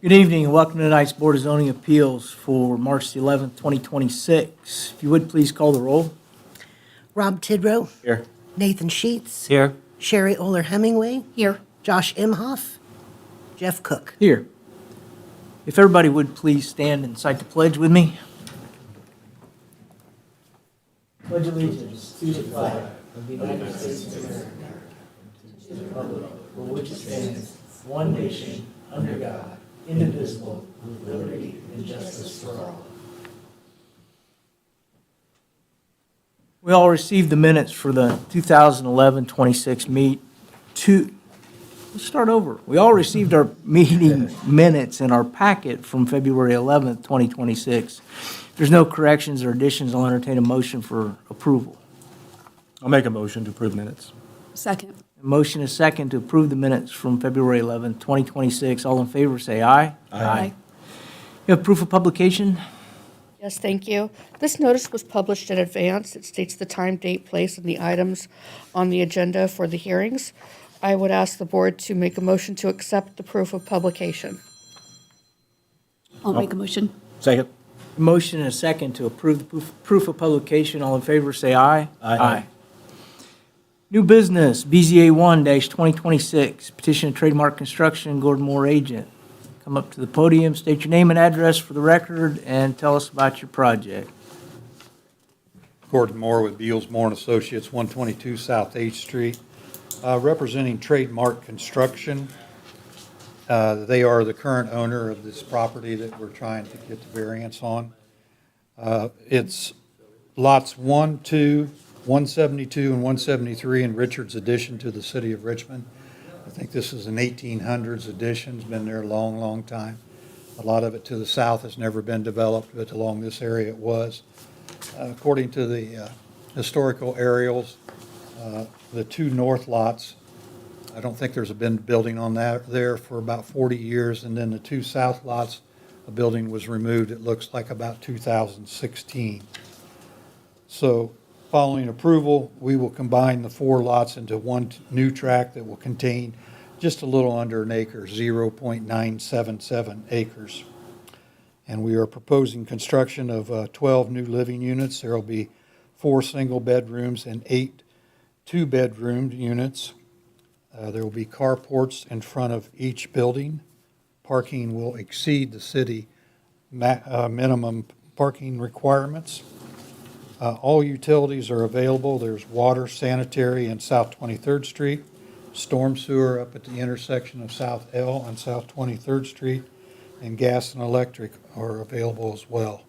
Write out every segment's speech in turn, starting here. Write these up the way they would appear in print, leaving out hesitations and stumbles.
Good evening and welcome to tonight's Board of Zoning Appeals for March the 11th, 2026. If you would, please call the roll. Rob Tidrow. Here. Nathan Sheets. Here. Sherry Oler Hemingway. Here. Josh Imhoff. Jeff Cook. Here. If everybody would please stand and cite the pledge with me. Pledge allegiance to the flag of the United States of America, to the republic for which it stands, one nation, under God, indivisible, with liberty and justice for all. We all received the minutes for the 2011-26 Let's start over. We all received our meeting minutes in our packet from February 11th, 2026. If there's no corrections or additions, I'll entertain a motion for approval. I'll make a motion to approve minutes. Second. A motion is second to approve the minutes from February 11th, 2026. All in favor, say aye. Aye. You have proof of publication? Yes, thank you. This notice was published in advance. It states the time, date, place, and the items on the agenda for the hearings. I would ask the board to make a motion to accept the proof of publication. I'll make a motion. Second. A motion and a second to approve the proof of publication. All in favor, say aye. Aye. New business, BZA 1-2026, petition to trademark construction, Gordon Moore agent. Come up to the podium, state your name and address for the record, and tell us about your project. Gordon Moore with Beals Moore and Associates, 122 South 8th Street, representing Trademark Construction. They are the current owner of this property that we're trying to get the variance on. It's lots 1, 2, 172, and 173 in Richard's addition to the city of Richmond. I think this is an 1800s addition. It's been there a long, long time. A lot of it to the south has never been developed, but along this area it was. According to the historical aerials, the two north lots, I don't think there's been building on that there for about 40 years, and then the two south lots, a building was removed, it looks like about 2016. So following approval, we will combine the four lots into one new tract that will contain just a little under an acre, 0.977 acres. And we are proposing construction of 12 new living units. There will be 4 single bedrooms and 8 two-bedroom units. There will be carports in front of each building. Parking will exceed the city minimum parking requirements. All utilities are available. There's water, sanitary, and South 23rd Street, storm sewer up at the intersection of South L and South 23rd Street, and gas and electric are available as well.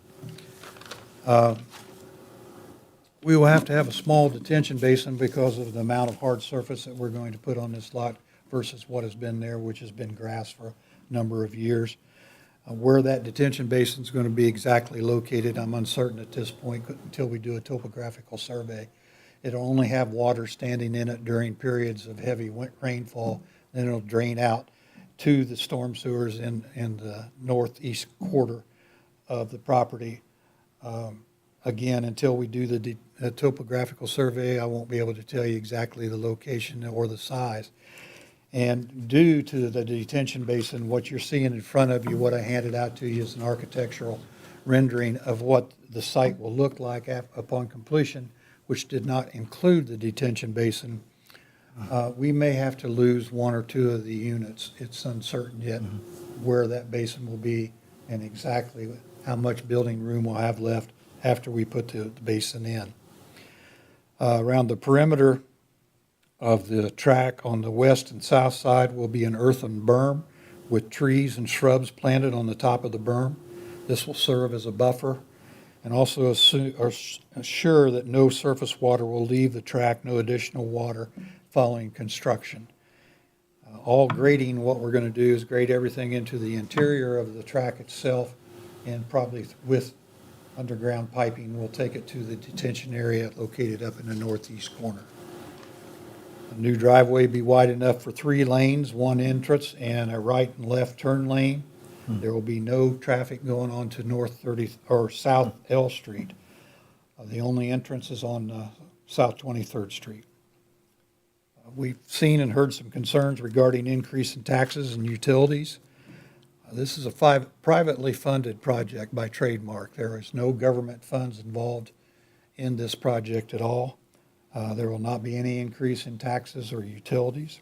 We will have to have a small detention basin because of the amount of hard surface that we're going to put on this lot versus what has been there, which has been grass for a number of years. Where that detention basin is going to be exactly located, I'm uncertain at this point until we do a topographical survey. It'll only have water standing in it during periods of heavy rainfall, then it'll drain out to the storm sewers in the northeast quarter of the property. Again, until we do the topographical survey, I won't be able to tell you exactly the location or the size. And due to the detention basin, what you're seeing in front of you, what I handed out to you is an architectural rendering of what the site will look like upon completion, which did not include the detention basin. We may have to lose 1 or 2 of the units. It's uncertain yet where that basin will be and exactly how much building room we'll have left after we put the basin in. Around the perimeter of the track on the west and south side will be an earthen berm with trees and shrubs planted on the top of the berm. This will serve as a buffer and also assure that no surface water will leave the track, no additional water following construction. All grading, what we're going to do is grade everything into the interior of the track itself, and probably with underground piping, we'll take it to the detention area located up in the northeast corner. The new driveway be wide enough for 3 lanes, 1 entrance, and a right and left turn lane. There will be no traffic going on to North 30 or South L Street. The only entrance is on South 23rd Street. We've seen and heard some concerns regarding increase in taxes and utilities. This is a privately funded project by trademark. There is no government funds involved in this project at all. There will not be any increase in taxes or utilities.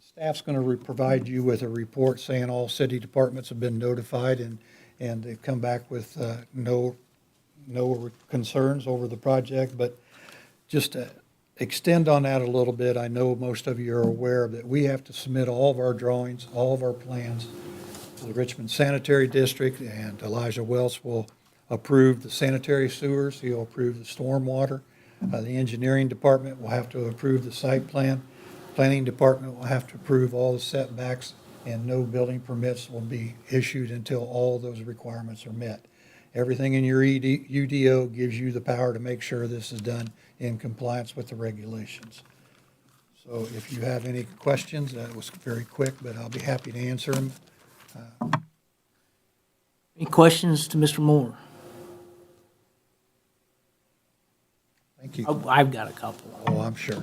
Staff's going to provide you with a report saying all city departments have been notified and they've come back with no concerns over the project. But just to extend on that a little bit, I know most of you are aware that we have to submit all of our drawings, all of our plans to the Richmond Sanitary District, and Elijah Wells will approve the sanitary sewers, he'll approve the stormwater. The engineering department will have to approve the site plan. Planning department will have to approve all the setbacks, and no building permits will be issued until all those requirements are met. Everything in your UDO gives you the power to make sure this is done in compliance with the regulations. So if you have any questions, that was very quick, but I'll be happy to answer them. Any questions to Mr. Moore? Thank you. Oh, I've got a couple. Oh, I'm sure.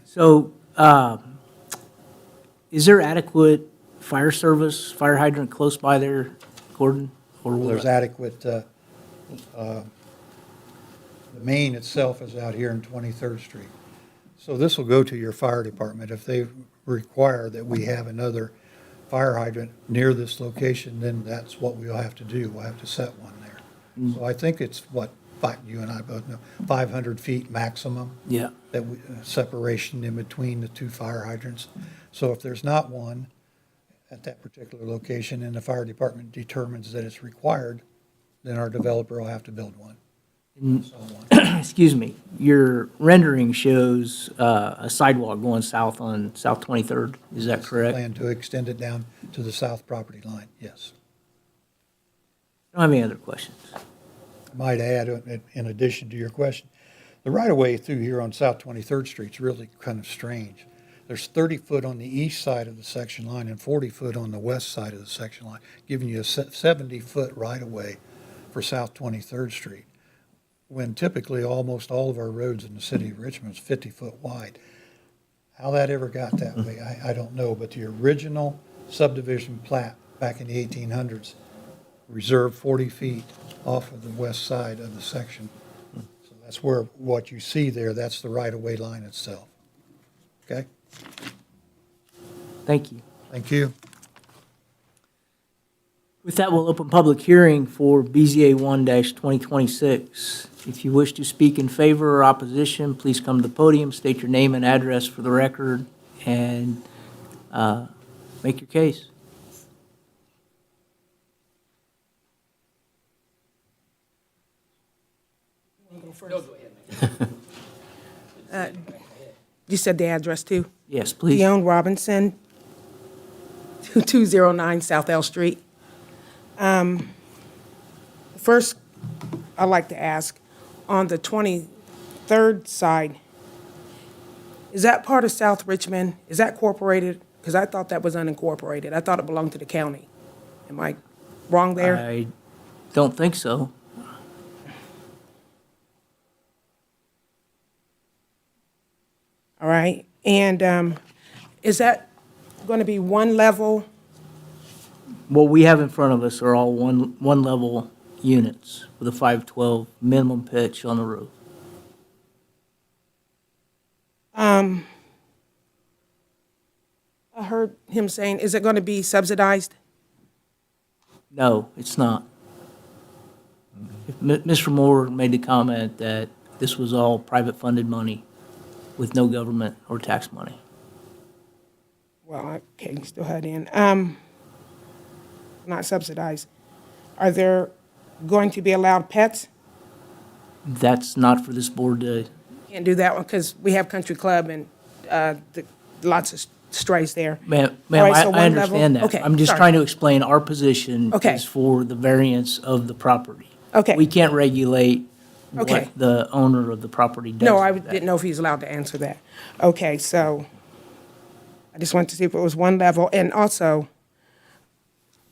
So, is there adequate fire service, fire hydrant close by there, Gordon? Or Well, will there's it- adequate, the main itself is out here in 23rd Street. So this will go to your fire department. If they require that we have another fire hydrant near this location, then that's what we'll have to do. We'll have to set one there. So I think it's what, you and I both know, 500 feet maximum Yeah, that separation in between the two fire hydrants. So if there's not one at that particular location and the fire department determines that it's required, then our developer will have to build one. So on. excuse me, your rendering shows a sidewalk going south on South 23rd, is that correct? Plan to extend it down to the south property line, yes. I don't have any other questions. I might add, in addition to your question, the right-of-way through here on South 23rd Street is really kind of strange. There's 30 foot on the east side of the section line and 40 foot on the west side of the section line, giving you a 70-foot right-of-way for South 23rd Street, when typically almost all of our roads in the city of Richmond is 50 foot wide. How that ever got that way, I don't know, but the original subdivision plat back in the 1800s reserved 40 feet off of the west side of the section. So that's where, what you see there, that's the right-of-way line itself. Okay? Thank you. Thank you. With that, we'll open public hearing for BZA 1-2026. If you wish to speak in favor or opposition, please come to the podium, state your name and address for the record, and make your case. You said the address too? Yes, please. Dion Robinson, 2209 South L Street. First, I'd like to ask, on the 23rd side, is that part of South Richmond? Is that incorporated? Because I thought that was unincorporated. I thought it belonged to the county. Am I wrong there? I don't think so. All right. And is that going to be one level? What we have in front of us are all one-level units with a 512 minimum pitch on the roof. I heard him saying, is it going to be subsidized? No, it's not. Mr. Moore made the comment that this was all private-funded money with no government or tax money. Well, okay, you still had in. Not subsidized. Are there going to be allowed pets? That's not for this board to, Can't do that one because we have country club and lots of strays there. ma'am, All right, so I one level? understand that. Okay, I'm just sorry. trying to explain our position Okay. is for the variance of the property. Okay. We can't regulate Okay. what the owner of the property does. No, I with that. didn't know if he's allowed to answer that. Okay, so I just wanted to see if it was one level. And also,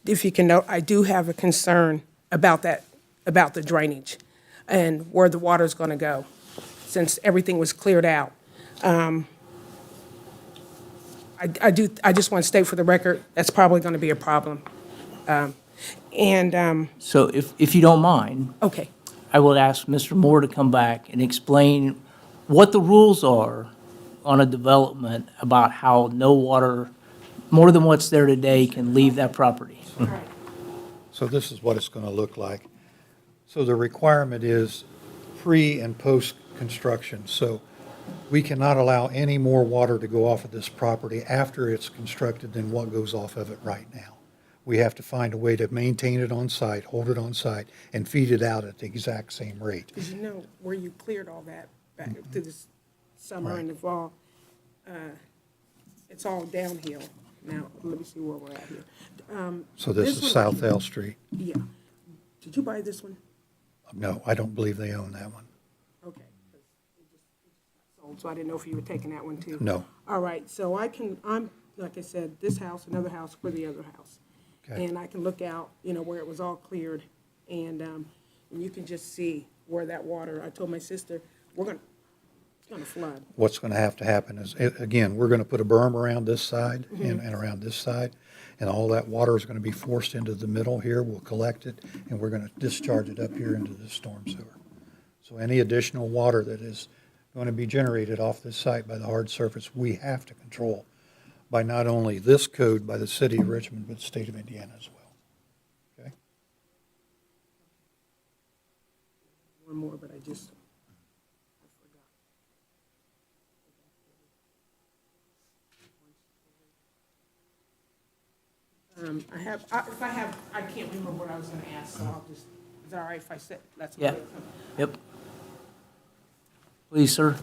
if you can note, I do have a concern about that, about the drainage and where the water's going to go, since everything was cleared out. I I just want to state for the record, that's probably going to be a problem. So if you don't mind, Okay, I will ask Mr. Moore to come back and explain what the rules are on a development about how no water, more than what's there today, can leave that property. So this is what it's going to look like. So the requirement is pre and post construction. So we cannot allow any more water to go off of this property after it's constructed than what goes off of it right now. We have to find a way to maintain it on site, hold it on site, and feed it out at the exact same rate. because you know where you cleared all that back through this summer and the fall, it's all downhill. Now, let me see where we're at here. So this is one- South L Street. Yeah. Did you buy this one? No, I don't believe they own that one. Okay. It just got sold, so I didn't know if you were taking that one too. No. All right, so I'm, like I said, this house, another house, for the other house. Okay. And I can look out, where it was all cleared, and you can just see where that water, I told my sister, it's gonna flood. What's going to happen is, again, we're going to put a berm around this side and around this side, and all that water is going to be forced into the middle here. We'll collect it, and we're going to discharge it up here into the storm sewer. So any additional water that is going to be generated off this site by the hard surface, we have to control by not only this code by the city of Richmond, but the state of Indiana as well. Okay? One more, but I forgot. I can't remember what I was gonna ask, so I'll just, is that all right if I sit? That's Yeah. Yep. Please, sir.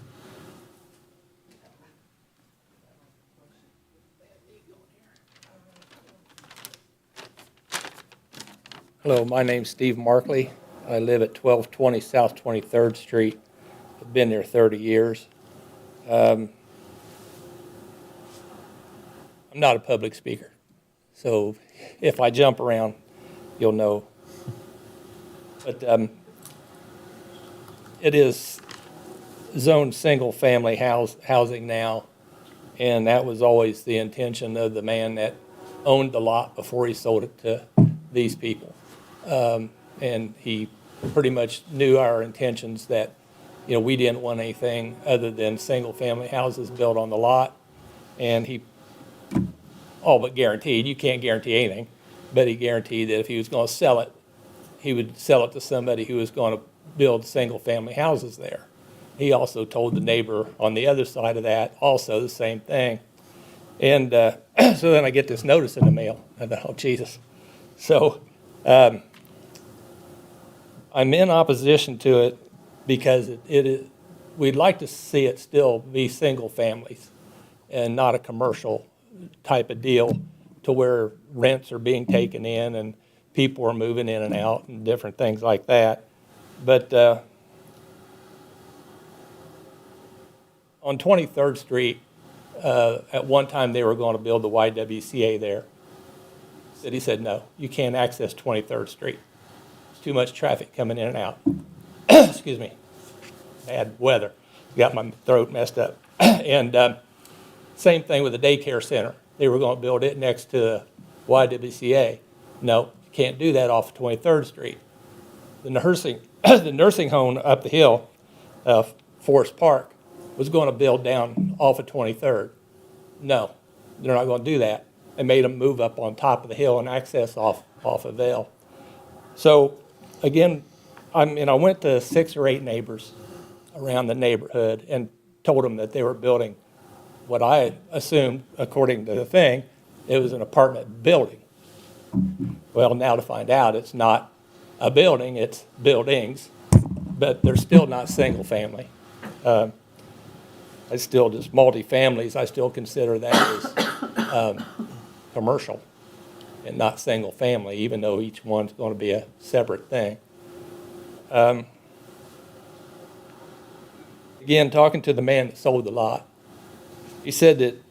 Hello, my name's Steve Markley. I live at 1220 South 23rd Street. I've been there 30 years. I'm not a public speaker, so if I jump around, you'll know. But it is zoned single-family housing now, and that was always the intention of the man that owned the lot before he sold it to these people. And he pretty much knew our intentions that, we didn't want anything other than single-family houses built on the lot. And he all but guaranteed, you can't guarantee anything, but he guaranteed that if he was going to sell it, he would sell it to somebody who was going to build single-family houses there. He also told the neighbor on the other side of that also the same thing. And so then I get this notice in the mail. I thought, oh, Jesus. So I'm in opposition to it because we'd like to see it still be single families and not a commercial type of deal to where rents are being taken in and people are moving in and out and different things like that. But on 23rd Street, at one time they were going to build the YWCA there. City said, no, you can't access 23rd Street. There's too much traffic coming in and out. Excuse me. Bad weather. Got my throat messed up. And same thing with the daycare center. They were going to build it next to the YWCA. No, you can't do that off of 23rd Street. The nursing home up the hill, Forest Park, was going to build down off of 23rd. No, they're not going to do that. They made them move up on top of the hill and access off of Vail. So, again, I went to 6 or 8 neighbors around the neighborhood and told them that they were building what I assumed, according to the thing, it was an apartment building. Well, now to find out, it's not a building, it's buildings, but they're still not single family. It's still just multifamilies. I still consider that as commercial and not single family, even though each one's going to be a separate thing. Again, talking to the man that sold the lot, he said that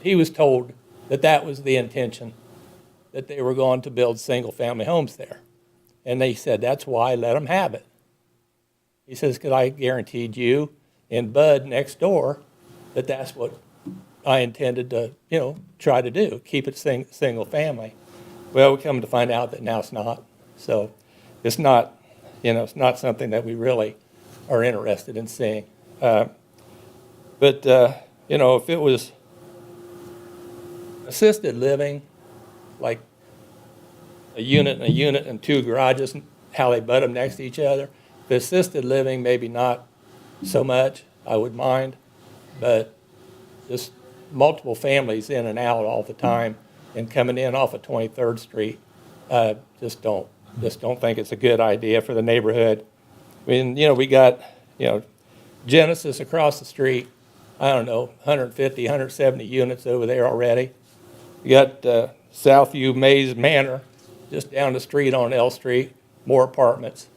he was told that that was the intention, that they were going to build single-family homes there. And they said, that's why I let them have it. He says, because I guaranteed you and Bud next door that that's what I intended to, try to do, keep it single family. Well, we come to find out that now it's not. So it's not, it's not something that we really are interested in seeing. But if it was assisted living, like a unit and two garages, how they butt them next to each other, the assisted living, maybe not so much, I would mind, but just multiple families in and out all the time and coming in off of 23rd Street, just don't think it's a good idea for the neighborhood. I mean, we got, Genesis across the street, I don't know, 150, 170 units over there already. You got Southview Mays Manor just down the street on L Street, more apartments.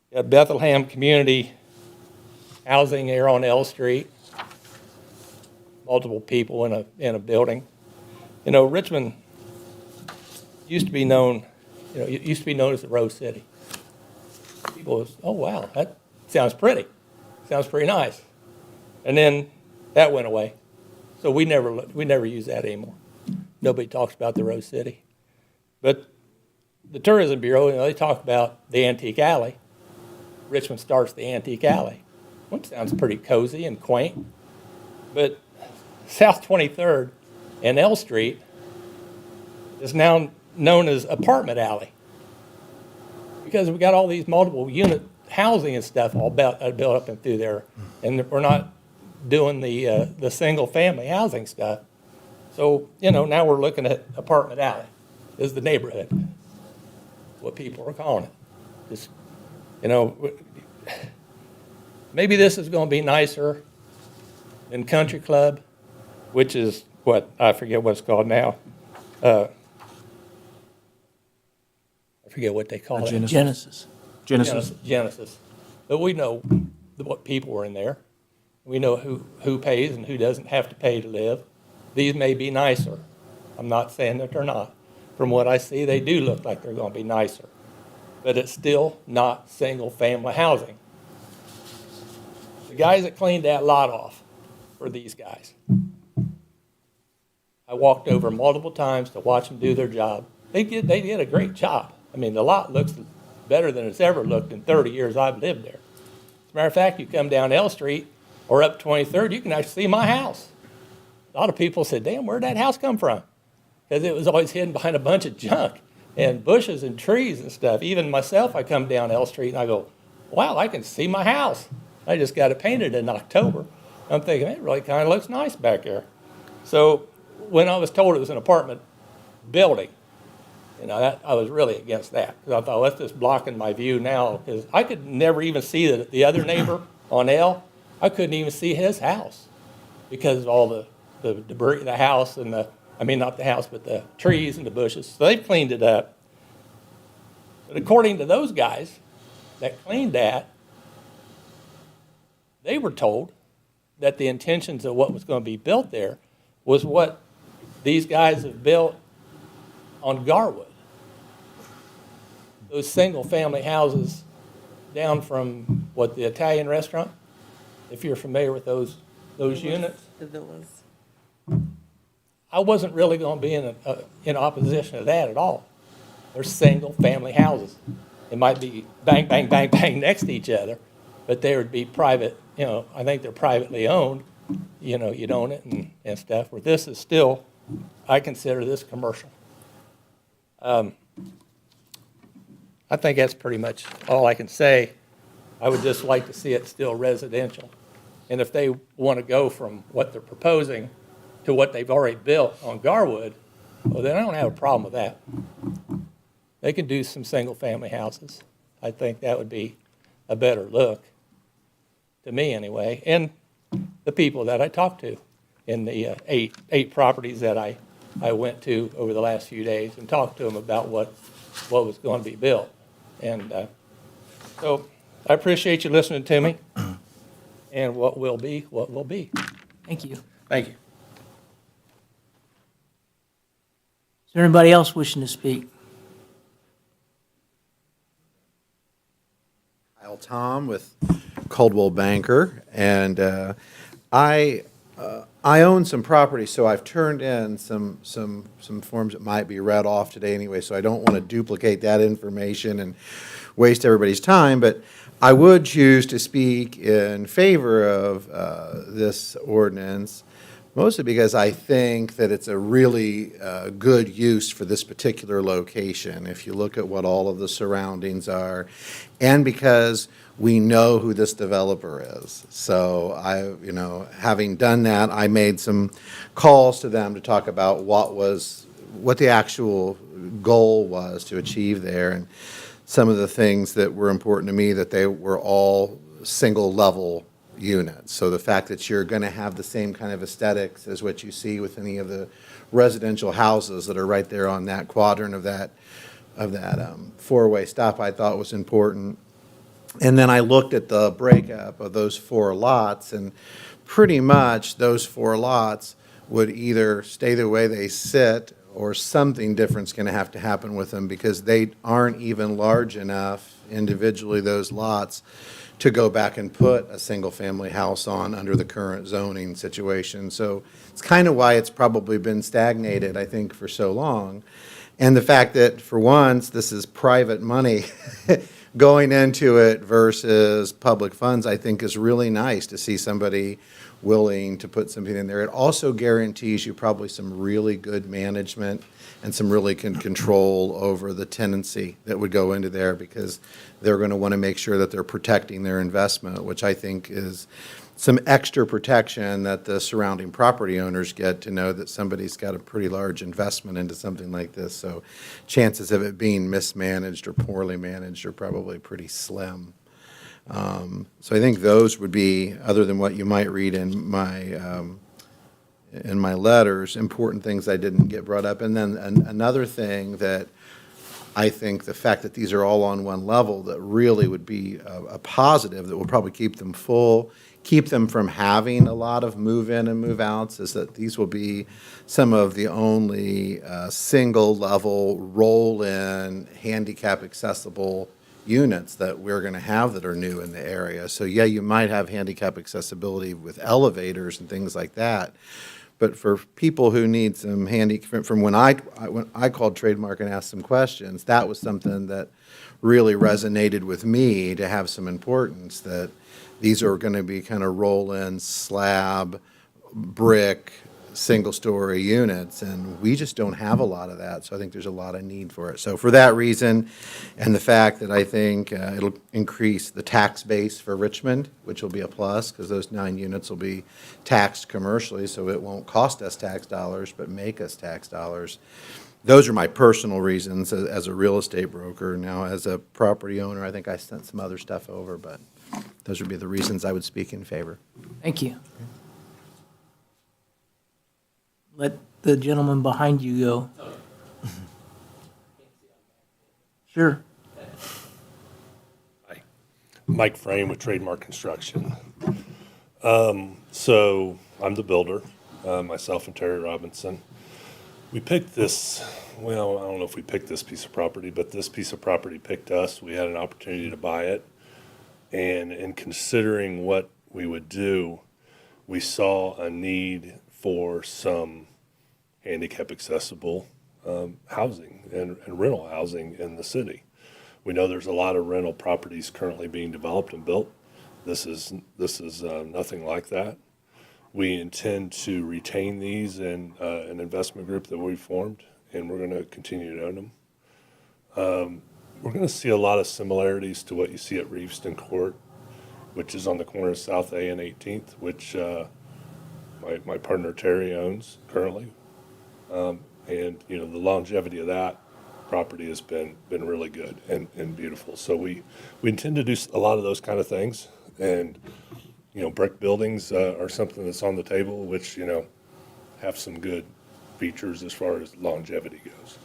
You got Bethlehem Community Housing there on L Street, multiple people in a building. Richmond used to be known, it used to be known as the Rose City. People was, oh wow, that sounds pretty. Sounds pretty nice. And then that went away. So we never use that anymore. Nobody talks about the Rose City. But the Tourism Bureau, they talk about the Antique Alley. Richmond starts the Antique Alley. Well, it sounds pretty cozy and quaint. But South 23rd and L Street is now known as Apartment Alley, because we got all these multiple unit housing and stuff all built up and through there, and we're not doing the single family housing stuff. So now we're looking at Apartment Alley is the neighborhood, what people are calling it. Just maybe this is going to be nicer than Country Club, which is what I forget what it's called now. I forget what they call it. Genesis. Genesis. But we know what people are in there. We know who pays and who doesn't have to pay to live. These may be nicer. I'm not saying that they're not. From what I see, they do look like they're going to be nicer. But it's still not single-family housing. The guys that cleaned that lot off were these guys. I walked over multiple times to watch them do their job. They did a great job. I mean, the lot looks better than it's ever looked in 30 years I've lived there. As a matter of fact, you come down L Street or up 23rd, you can actually see my house. A lot of people said, damn, where'd that house come from? Because it was always hidden behind a bunch of junk and bushes and trees and stuff. Even myself, I come down L Street and I go, wow, I can see my house. I just got it painted in October. I'm thinking, it really kind of looks nice back there. So when I was told it was an apartment building, I was really against that, because I thought, well, that's just blocking my view now, because I could never even see the other neighbor on L. I couldn't even see his house because of all the debris, the house, and not the house, but the trees and the bushes. So they've cleaned it up. But according to those guys that cleaned that, they were told that the intentions of what was going to be built there was what these guys have built on Garwood. Those single-family houses down from, the Italian restaurant, if you're familiar with those units. The villas. I wasn't really going to be in opposition to that at all. They're single-family houses. It might be bang, bang, bang, bang next to each other, but they would be private, I think they're privately owned. You'd own it and stuff, where this is still, I consider this commercial. I think that's pretty much all I can say. I would just like to see it still residential. And if they want to go from what they're proposing to what they've already built on Garwood, well, then I don't have a problem with that. They can do some single-family houses. I think that would be a better look, to me anyway, and the people that I talked to in the eight properties that I went to over the last few days and talked to them about what was going to be built. And so I appreciate you listening to me, and what will be. Thank you. Thank you. Is there anybody else wishing to speak? Tom with Coldwell Banker, and I I own some property, so I've turned in some forms that might be read off today anyway, so I don't want to duplicate that information and waste everybody's time, but I would choose to speak in favor of this ordinance, mostly because I think that it's a really good use for this particular location, if you look at what all of the surroundings are, and because we know who this developer is. So having done that, I made some calls to them to talk about what the actual goal was to achieve there, and some of the things that were important to me, that they were all single-level units. So the fact that you're going to have the same kind of aesthetics as what you see with any of the residential houses that are right there on that quadrant of that four-way stop, I thought was important. And then I looked at the breakup of those 4 lots, and pretty much those 4 lots would either stay the way they sit, or something different's going to have to happen with them, because they aren't even large enough individually, those lots, to go back and put a single-family house on under the current zoning situation. So it's kind of why it's probably been stagnated, I think, for so long. And the fact that, for once, this is private money going into it versus public funds, I think is really nice to see somebody willing to put something in there. It also guarantees you probably some really good management and some really good control over the tenancy that would go into there, because they're going to want to make sure that they're protecting their investment, which I think is some extra protection that the surrounding property owners get, to know that somebody's got a pretty large investment into something like this. So chances of it being mismanaged or poorly managed are probably pretty slim. So I think those would be, other than what you might read in my letters, important things I didn't get brought up. And then another thing that I think, the fact that these are all on one level, that really would be a positive that will probably keep them full, keep them from having a lot of move-in and move-outs, is that these will be some of the only single-level, roll-in, handicap-accessible units that we're going to have that are new in the area. So yeah, you might have handicap accessibility with elevators and things like that, but for people who need some from when I called Trademark and asked some questions, that was something that really resonated with me, to have some importance, that these are going to be kind of roll-in, slab, brick, single-story units, and we just don't have a lot of that, so I think there's a lot of need for it. So for that reason, and the fact that I think it'll increase the tax base for Richmond, which will be a plus, because those 9 units will be taxed commercially, so it won't cost us tax dollars, but make us tax dollars. Those are my personal reasons as a real estate broker. Now, as a property owner, I think I sent some other stuff over, but those would be the reasons I would speak in favor. Thank you. Let the gentleman behind you go. Sure. Hi. Mike Frame with Trademark Construction. So I'm the builder, myself and Terry Robinson. We picked this, well, I don't know if we picked this piece of property, but this piece of property picked us. We had an opportunity to buy it. And in considering what we would do, we saw a need for some handicap accessible housing and rental housing in the city. We know there's a lot of rental properties currently being developed and built. This is nothing like that. We intend to retain these in an investment group that we formed, and we're going to continue to own them. We're going to see a lot of similarities to what you see at Reeveston Court, which is on the corner of South A and 18th, which my partner Terry owns currently. And the longevity of that property has been really good and beautiful. So we intend to do a lot of those kind of things, and brick buildings are something that's on the table, which have some good features as far as longevity goes.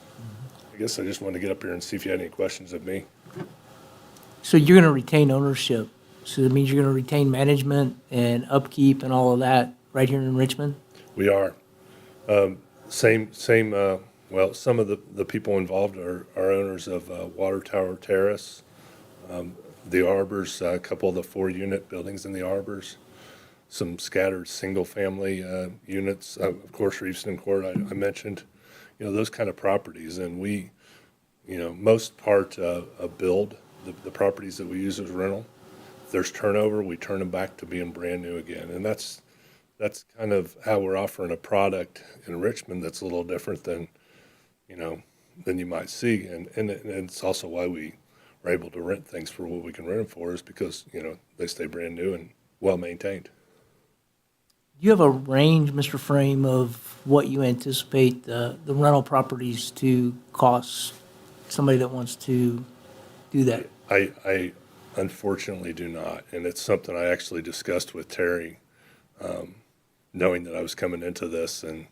I guess I just wanted to get up here and see if you had any questions of me. So you're going to retain ownership. So that means you're going to retain management and upkeep and all of that right here in Richmond? We are. Well, some of the people involved are owners of Water Tower Terrace, the Arbors, a couple of the 4-unit buildings in the Arbors. some scattered single-family units. Of course, Reeveston Court, I mentioned, those kind of properties. And we, most part build the properties that we use as rental. If there's turnover, we turn them back to being brand new again. And that's kind of how we're offering a product in Richmond that's a little different than you might see. And it's also why we are able to rent things for what we can rent them for, is because, they stay brand new and well-maintained. Do you have a range, Mr. Frame, of what you anticipate the rental properties to cost somebody that wants to do that? I unfortunately do not, and it's something I actually discussed with Terry, knowing that I was coming into this and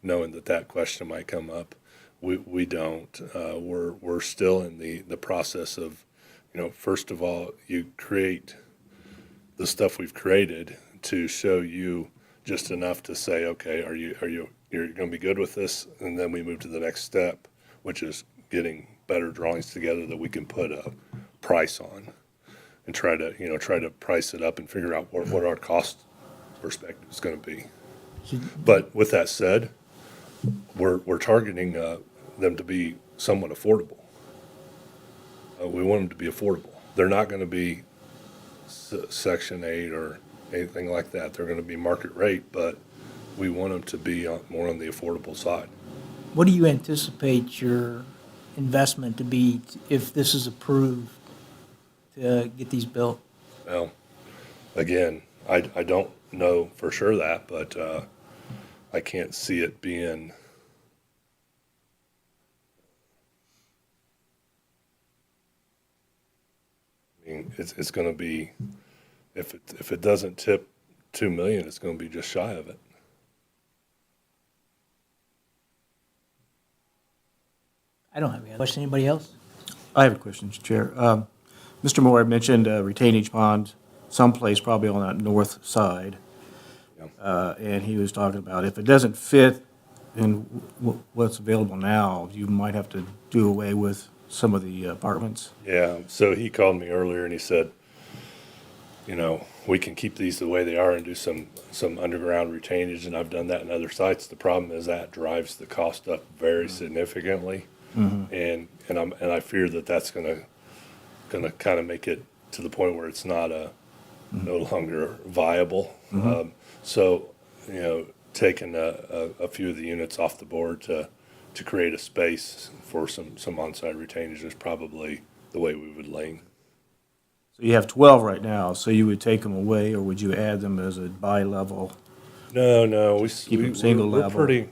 knowing that question might come up. We don't. We're still in the process of, first of all, you create the stuff we've created to show you just enough to say, okay, you're going to be good with this, and then we move to the next step, which is getting better drawings together that we can put a price on, and try to price it up and figure out what our cost perspective is going to be. But with that said, we're targeting them to be somewhat affordable. We want them to be affordable. They're not going to be Section 8 or anything like that. They're going to be market rate, but we want them to be more on the affordable side. What do you anticipate your investment to be if this is approved to get these built? Well, again, I don't know for sure that, but I can't see it being it's going to be, if it doesn't tip 2 million, it's going to be just shy of it. I don't have any other question. Anybody else? I have a question, Mr. Chair. Mr. Moore had mentioned retainage pond someplace probably on that north side. Yeah. And he was talking about if it doesn't fit in what's available now, you might have to do away with some of the apartments. Yeah, so he called me earlier and he said, we can keep these the way they are and do some underground retainage, and I've done that in other sites. The problem is that drives the cost up very significantly, and I fear that that's gonna kind of make it to the point where it's not no longer viable. So taking a few of the units off the board to create a space for some on-site retainage is probably the way we would lean. So you have 12 right now, so you would take them away, or would you add them as a bi-level? No, Keep them single level.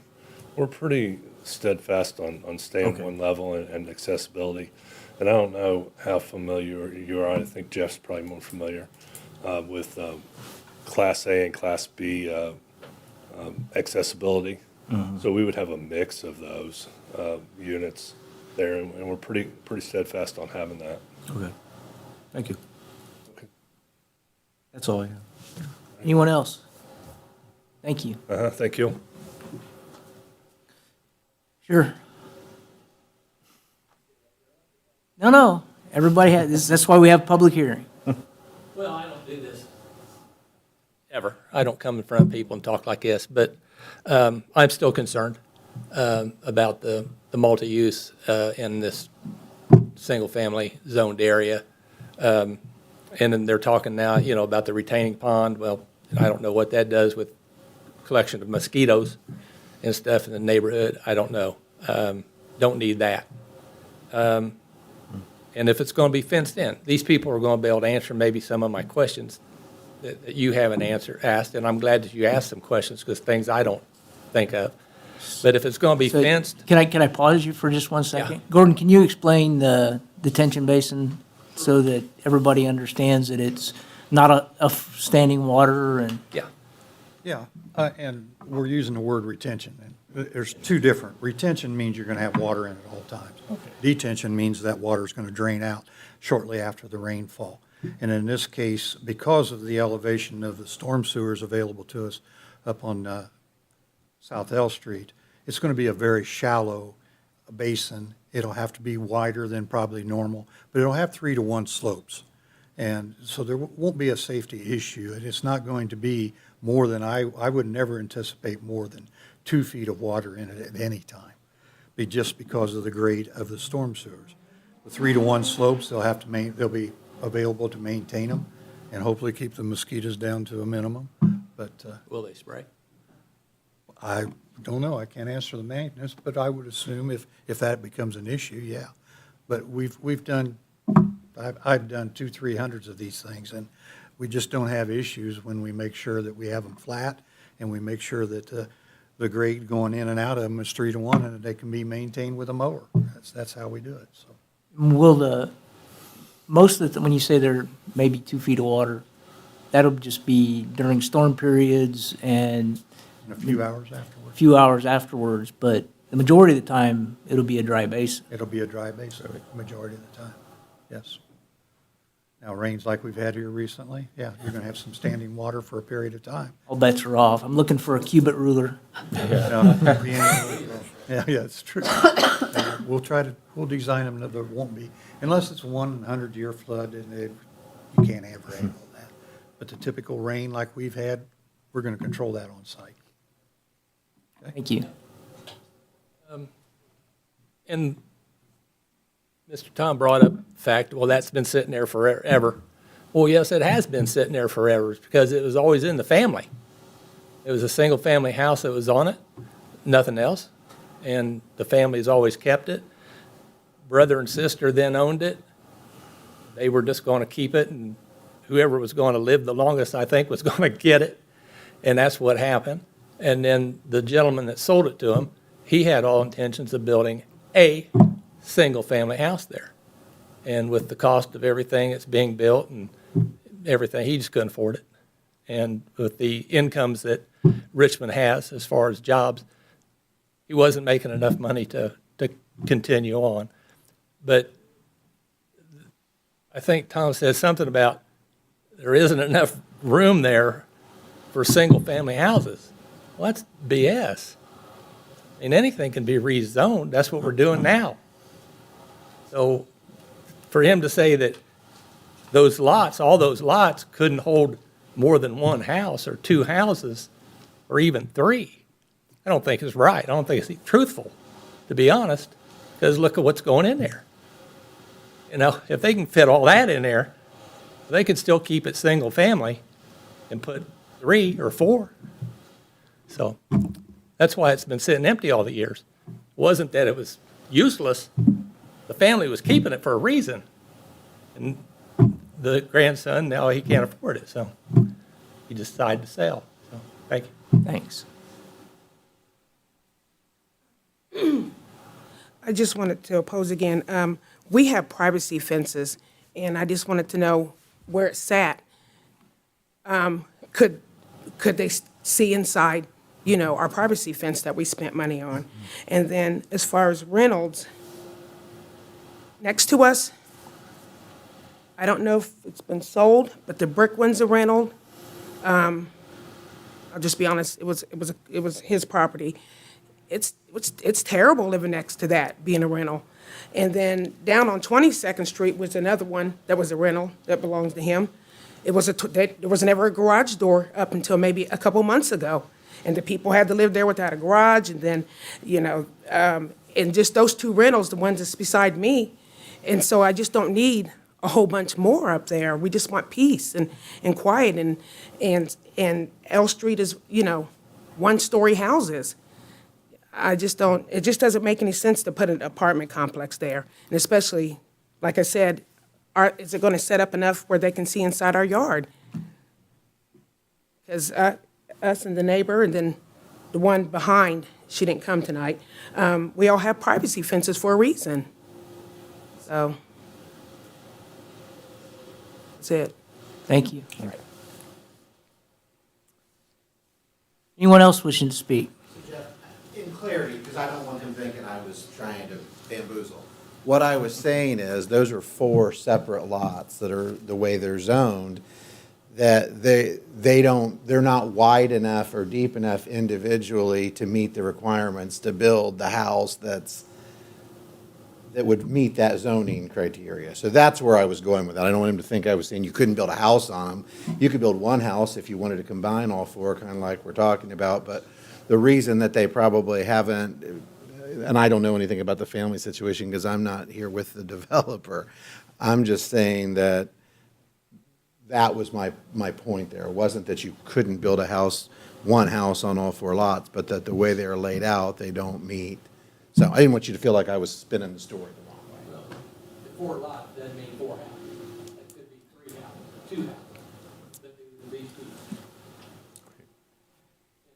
We're pretty steadfast on staying Okay. one level and accessibility. And I don't know how familiar you are. I think Jeff's probably more familiar with Class A and Class B accessibility. So we would have a mix of those units there, and we're pretty steadfast on having that. Okay. Thank you. Okay. That's all I have. Anyone else? Thank you. Thank you. Sure. No. Everybody has this. That's why we have public hearing. Well, I don't do this ever. I don't come in front of people and talk like this, but I'm still concerned about the multi-use in this single-family zoned area. And then they're talking now, about the retaining pond. Well, I don't know what that does with collection of mosquitoes and stuff in the neighborhood. I don't know. Don't need that. And if it's going to be fenced in, these people are going to be able to answer maybe some of my questions that you haven't asked, and I'm glad that you asked some questions because things I don't think of. But if it's going to be So, fenced, Can I pause you for just 1 second? Yeah. Gordon, can you explain the detention basin so that everybody understands that it's not a standing water and? yeah. Yeah, and we're using the word retention. And there's two different. Retention means you're going to have water in at all times. Detention means that water is going to drain out shortly after the rainfall. And in this case, because of the elevation of the storm sewers available to us up on South L Street, it's going to be a very shallow basin. It'll have to be wider than probably normal, but it'll have 3-to-1 slopes. And so there won't be a safety issue, and it's not going to be more than, I would never anticipate more than 2 feet of water in it at any time, just because of the grade of the storm sewers. The 3-to-1 slopes, they'll be available to maintain them and hopefully keep the mosquitoes down to a minimum. But Will they spray? I don't know, I can't answer the maintenance, but I would assume if that becomes an issue, yeah. But I've done 200-300 of these things, and we just don't have issues when we make sure that we have them flat, and we make sure that the grade going in and out of them is 3-to-1, and that they can be maintained with a mower. That's how we do it, so. Will most of the, when you say there may be 2 feet of water, that'll just be during storm periods and In a few hours afterwards, a few hours afterwards, but the majority of the time, it'll be a dry basin. it'll be a dry basin the majority of the time, yes. Now, rains like we've had here recently, yeah, you're gonna have some standing water for a period of time. All bets are off. I'm looking for a cubit ruler. Yeah, it's true. We'll design them that there won't be, unless it's 100-year flood, and you can't have rain on that. But the typical rain like we've had, we're gonna control that on site. Thank you. And Mr. Tom brought up the fact, well, that's been sitting there forever. Well, yes, it has been sitting there forever because it was always in the family. It was a single-family house that was on it, nothing else, and the family's always kept it. Brother and sister then owned it. They were just going to keep it, and whoever was going to live the longest, I think, was going to get it, and that's what happened. And then the gentleman that sold it to him, he had all intentions of building a single-family house there. And with the cost of everything that's being built and everything, he just couldn't afford it. And with the incomes that Richmond has as far as jobs, he wasn't making enough money to continue on. But I think Tom said something about there isn't enough room there for single-family houses. Well, that's BS. I mean, anything can be rezoned. That's what we're doing now. So for him to say that those lots, all those lots couldn't hold more than one house or two houses or even three, I don't think is right. I don't think it's truthful, to be honest, because look at what's going in there. You know, if they can fit all that in there, they could still keep it single family and put 3 or 4. So that's why it's been sitting empty all the years. It wasn't that it was useless. The family was keeping it for a reason. And the grandson, now he can't afford it, so he decided to sell. So, thank you. Thanks. I just wanted to oppose again. We have privacy fences, and I just wanted to know where it sat. Could they see inside, our privacy fence that we spent money on? And then as far as Reynolds, next to us, I don't know if it's been sold, but the brick one's a rental. I'll just be honest, it was his property. It's terrible living next to that, being a rental. And then down on 22nd Street was another one that was a rental that belongs to him. There was never a garage door up until maybe a couple months ago. And the people had to live there without a garage, and then, and just those 2 rentals, the ones that's beside me. And so I just don't need a whole bunch more up there. We just want peace and quiet, and L Street is, 1-story houses. It just doesn't make any sense to put an apartment complex there. And especially, like I said, is it gonna set up enough where they can see inside our yard? Because us and the neighbor, and then the one behind, she didn't come tonight, we all have privacy fences for a reason. So, that's it. Thank you. Anyone else wishing to speak? In clarity, because I don't want him thinking I was trying to bamboozle. What I was saying is, those are 4 separate lots that are the way they're zoned, that they're not wide enough or deep enough individually to meet the requirements to build the house that's that would meet that zoning criteria. So that's where I was going with that. I don't want him to think I was saying you couldn't build a house on them. You could build one house if you wanted to combine all four, kind of like we're talking about. But the reason that they probably haven't, and I don't know anything about the family situation because I'm not here with the developer. I'm just saying that that was my point there. It wasn't that you couldn't build a house, one house on all four lots, but that the way they are laid out, they don't meet. So I didn't want you to feel like I was spinning the story the wrong way. Well, the 4 lots doesn't mean 4 houses. That could be 3 houses, 2 houses, but they would be 2.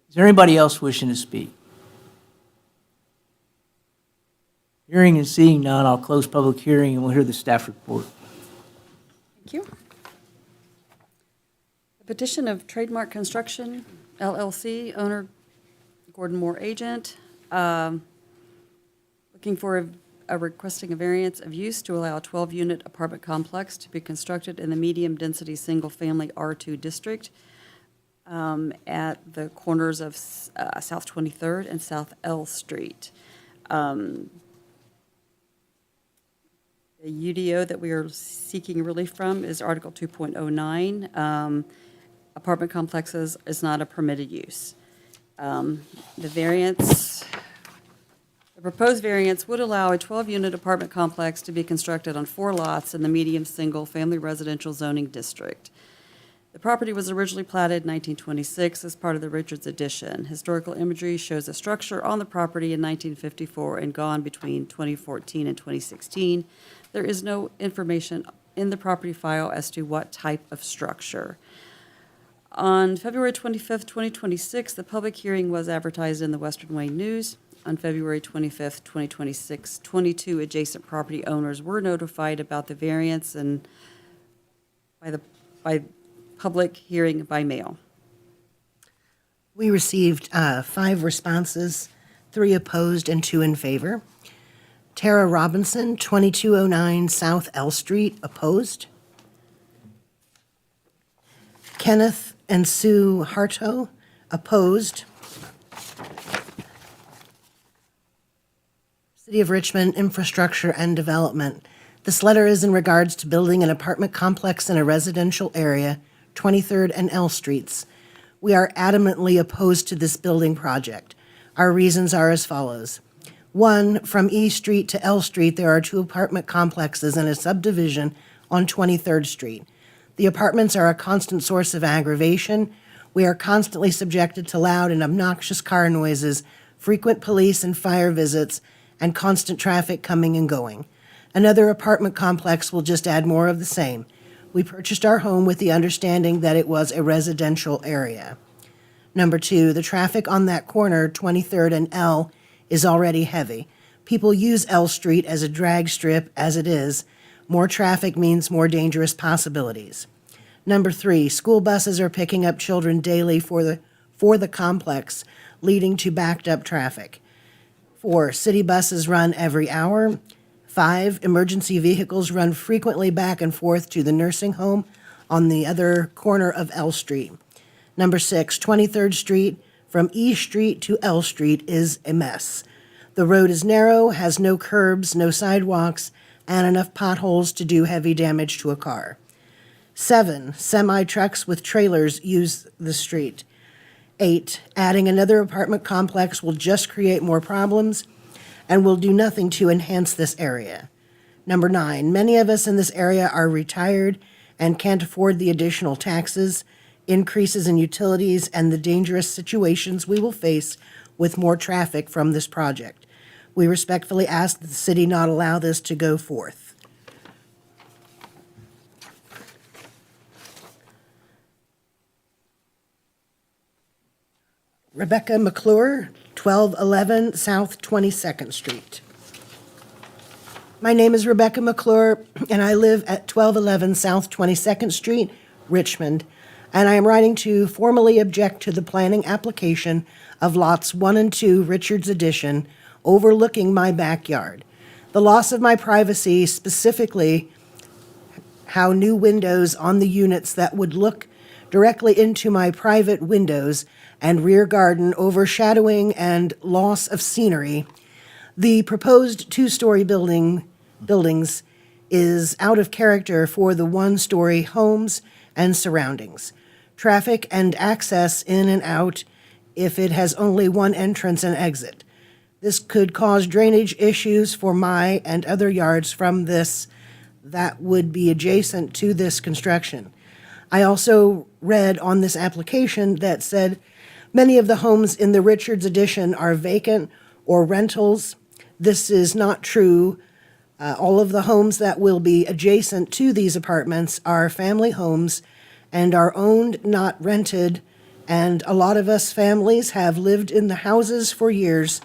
Is there anybody else wishing to speak? Hearing and seeing none, I'll close public hearing and we'll hear the staff report. Thank you. The petition of Trademark Construction LLC, owner Gordon Moore, agent, looking for requesting a variance of use to allow a 12-unit apartment complex to be constructed in the medium-density, single-family R2 district at the corners of South 23rd and South L Street. The UDO that we are seeking relief from is Article 2.09. Apartment complexes is not a permitted use. The proposed variance would allow a 12-unit apartment complex to be constructed on 4 lots in the medium single-family residential zoning district. The property was originally platted in 1926 as part of the Richards addition. Historical imagery shows a structure on the property in 1954 and gone between 2014 and 2016. There is no information in the property file as to what type of structure. On February 25th, 2026, the public hearing was advertised in the Western Wayne News. On February 25th, 2026, 22 adjacent property owners were notified about the variance and by public hearing by mail. We received 5 responses, 3 opposed and 2 in favor. Tara Robinson, 2209 South L Street, opposed. Kenneth and Sue Harto, opposed. City of Richmond Infrastructure and Development. This letter is in regards to building an apartment complex in a residential area, 23rd and L Streets. We are adamantly opposed to this building project. Our reasons are as follows. 1, from E Street to L Street, there are 2 apartment complexes and a subdivision on 23rd Street. The apartments are a constant source of aggravation. We are constantly subjected to loud and obnoxious car noises, frequent police and fire visits, and constant traffic coming and going. Another apartment complex will just add more of the same. We purchased our home with the understanding that it was a residential area. Number 2, the traffic on that corner, 23rd and L, is already heavy. People use L Street as a drag strip as it is. More traffic means more dangerous possibilities. Number 3, school buses are picking up children daily for the complex, leading to backed up traffic. 4, city buses run every hour. 5, emergency vehicles run frequently back and forth to the nursing home on the other corner of L Street. Number 6, 23rd Street from E Street to L Street is a mess. The road is narrow, has no curbs, no sidewalks, and enough potholes to do heavy damage to a car. 7, semi-trucks with trailers use the street. 8, adding another apartment complex will just create more problems and will do nothing to enhance this area. Number 9, many of us in this area are retired and can't afford the additional taxes, increases in utilities, and the dangerous situations we will face with more traffic from this project. We respectfully ask that the city not allow this to go forth. Rebecca McClure, 1211 South 22nd Street. My name is Rebecca McClure, and I live at 1211 South 22nd Street, Richmond, and I am writing to formally object to the planning application of lots 1 and 2 Richards Addition overlooking my backyard. The loss of my privacy, specifically how new windows on the units that would look directly into my private windows and rear garden overshadowing and loss of scenery The proposed two-story buildings is out of character for the one-story homes and surroundings. Traffic and access in and out if it has only one entrance and exit. This could cause drainage issues for my and other yards from this that would be adjacent to this construction. I also read on this application that said many of the homes in the Richards addition are vacant or rentals. This is not true. All of the homes that will be adjacent to these apartments are family homes and are owned, not rented, and a lot of us families have lived in the houses for years.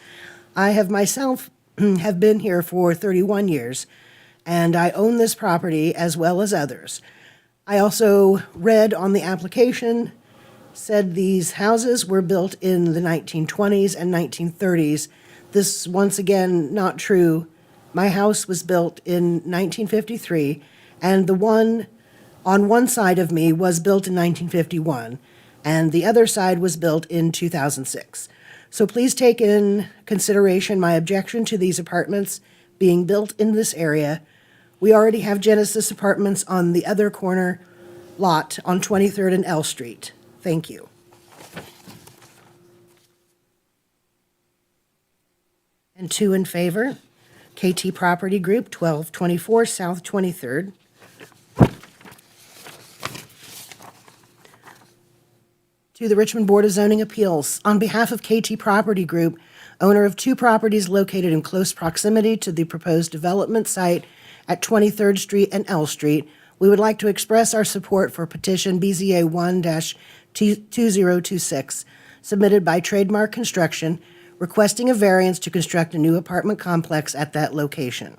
I have myself have been here for 31 years, and I own this property as well as others. I also read on the application, said these houses were built in the 1920s and 1930s. This, once again, not true. My house was built in 1953, and the one on one side of me was built in 1951, and the other side was built in 2006. So please take in consideration my objection to these apartments being built in this area. We already have Genesis Apartments on the other corner lot on 23rd and L Street. Thank you. And two in favor. KT Property Group, 1224 South 23rd. To the Richmond Board of Zoning Appeals, on behalf of KT Property Group, owner of two properties located in close proximity to the proposed development site at 23rd Street and L Street, we would like to express our support for petition BZA 1-2026, submitted by Trademark Construction, requesting a variance to construct a new apartment complex at that location.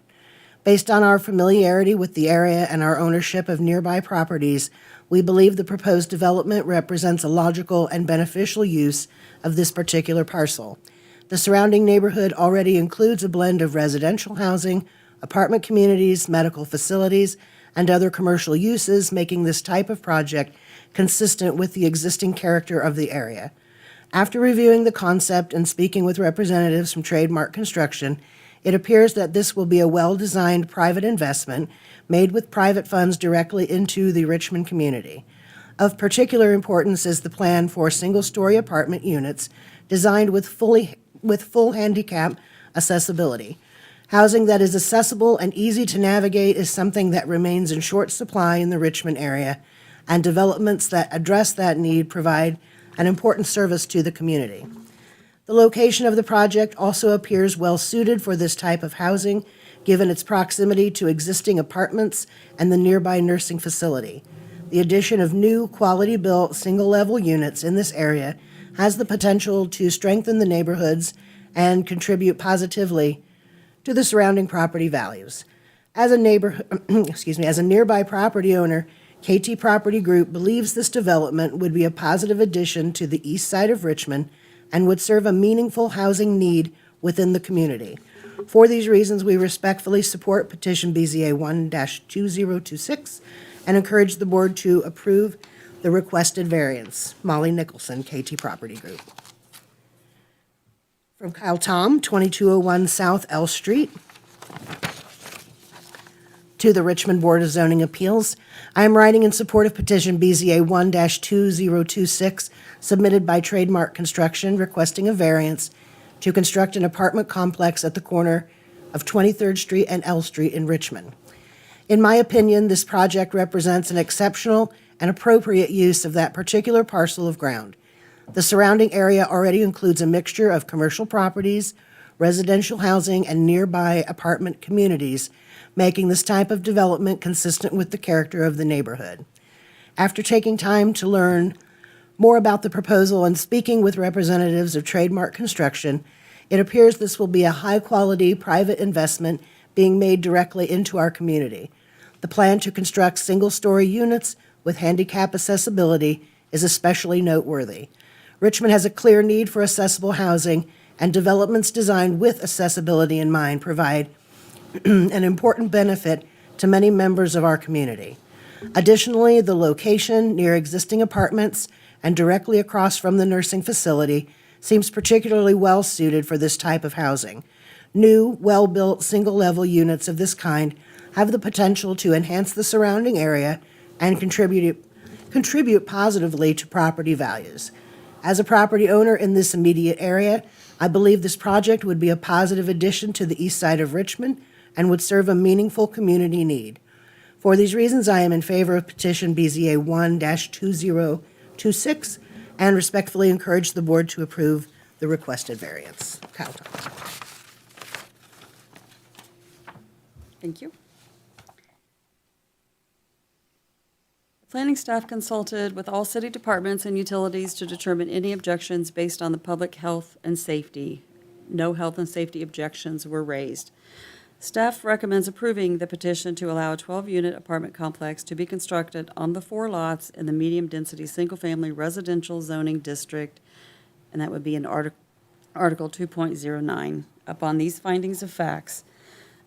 Based on our familiarity with the area and our ownership of nearby properties, we believe the proposed development represents a logical and beneficial use of this particular parcel. The surrounding neighborhood already includes a blend of residential housing, apartment communities, medical facilities, and other commercial uses, making this type of project consistent with the existing character of the area. After reviewing the concept and speaking with representatives from Trademark Construction, it appears that this will be a well-designed private investment made with private funds directly into the Richmond community. Of particular importance is the plan for single-story apartment units designed with full handicap accessibility. Housing that is accessible and easy to navigate is something that remains in short supply in the Richmond area, and developments that address that need provide an important service to the community. The location of the project also appears well-suited for this type of housing, given its proximity to existing apartments and the nearby nursing facility. The addition of new, quality-built, single-level units in this area has the potential to strengthen the neighborhoods and contribute positively to the surrounding property values. As a nearby property owner, KT Property Group believes this development would be a positive addition to the east side of Richmond and would serve a meaningful housing need within the community. For these reasons, we respectfully support petition BZA 1-2026 and encourage the board to approve the requested variance. Molly Nicholson, KT Property Group. From Kyle Tom, 2201 South L Street. To the Richmond Board of Zoning Appeals, I am writing in support of petition BZA 1-2026, submitted by Trademark Construction, requesting a variance to construct an apartment complex at the corner of 23rd Street and L Street in Richmond. In my opinion, this project represents an exceptional and appropriate use of that particular parcel of ground. The surrounding area already includes a mixture of commercial properties, residential housing, and nearby apartment communities, making this type of development consistent with the character of the neighborhood. After taking time to learn more about the proposal and speaking with representatives of Trademark Construction, it appears this will be a high-quality private investment being made directly into our community. The plan to construct single-story units with handicap accessibility is especially noteworthy. Richmond has a clear need for accessible housing, and developments designed with accessibility in mind provide an important benefit to many members of our community. Additionally, the location near existing apartments and directly across from the nursing facility seems particularly well-suited for this type of housing. New, well-built, single-level units of this kind have the potential to enhance the surrounding area and contribute positively to property values. As a property owner in this immediate area, I believe this project would be a positive addition to the east side of Richmond and would serve a meaningful community need. For these reasons, I am in favor of petition BZA 1-2026 and respectfully encourage the board to approve the requested variance. Kyle Thompson. Thank you. Planning staff consulted with all city departments and utilities to determine any objections based on the public health and safety. No health and safety objections were raised. Staff recommends approving the petition to allow a 12-unit apartment complex to be constructed on the 4 lots in the medium-density, single-family residential zoning district, and that would be in Article 2.09. Upon these findings of facts,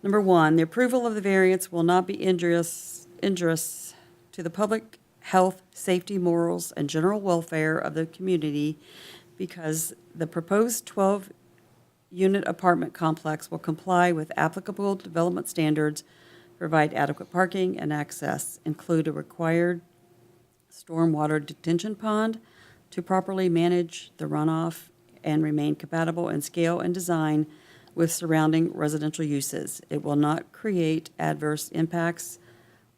number 1, the approval of the variance will not be injurious to the public health, safety, morals, and general welfare of the community because the proposed 12-unit apartment complex will comply with applicable development standards, provide adequate parking and access, include a required stormwater detention pond to properly manage the runoff and remain compatible in scale and design with surrounding residential uses. It will not create adverse impacts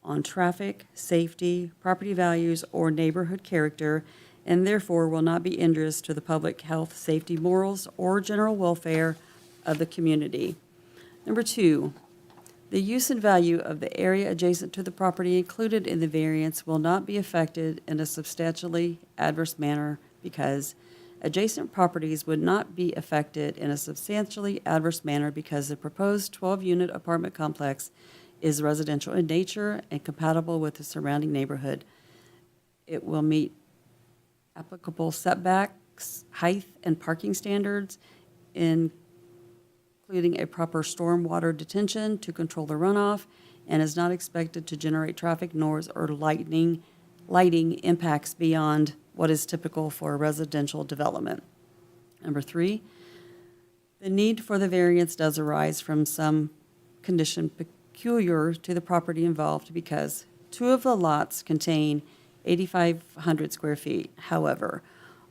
on traffic, safety, property values, or neighborhood character, and therefore will not be injurious to the public health, safety, morals, or general welfare of the community. Number 2, the use and value of the area adjacent to the property included in the variance will not be affected in a substantially adverse manner because adjacent properties would not be affected in a substantially adverse manner because the proposed 12-unit apartment complex is residential in nature and compatible with the surrounding neighborhood. It will meet applicable setbacks, height, and parking standards, including a proper stormwater detention to control the runoff, and is not expected to generate traffic noise or lighting impacts beyond what is typical for a residential development. Number 3, the need for the variance does arise from some condition peculiar to the property involved because 2 of the lots contain 8,500 square feet. However,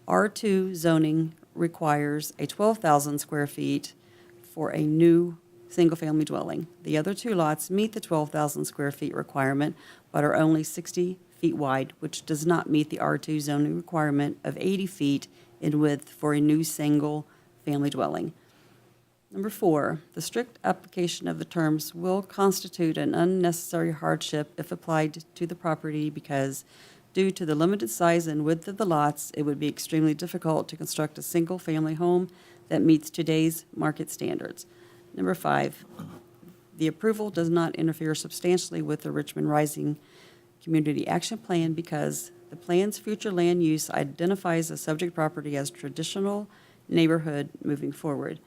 R2 zoning requires a 12,000 square feet for a new single-family dwelling. The other 2 lots meet the 12,000 square feet requirement, but are only 60 feet wide, which does not meet the R2 zoning requirement of 80 feet in width for a new single-family dwelling. Number 4, the strict application of the terms will constitute an unnecessary hardship if applied to the property because due to the limited size and width of the lots, it would be extremely difficult to construct a single-family home that meets today's market standards. Number 5, the approval does not interfere substantially with the Richmond Rising Community Action Plan because the plan's future land use identifies the subject property as traditional neighborhood moving forward.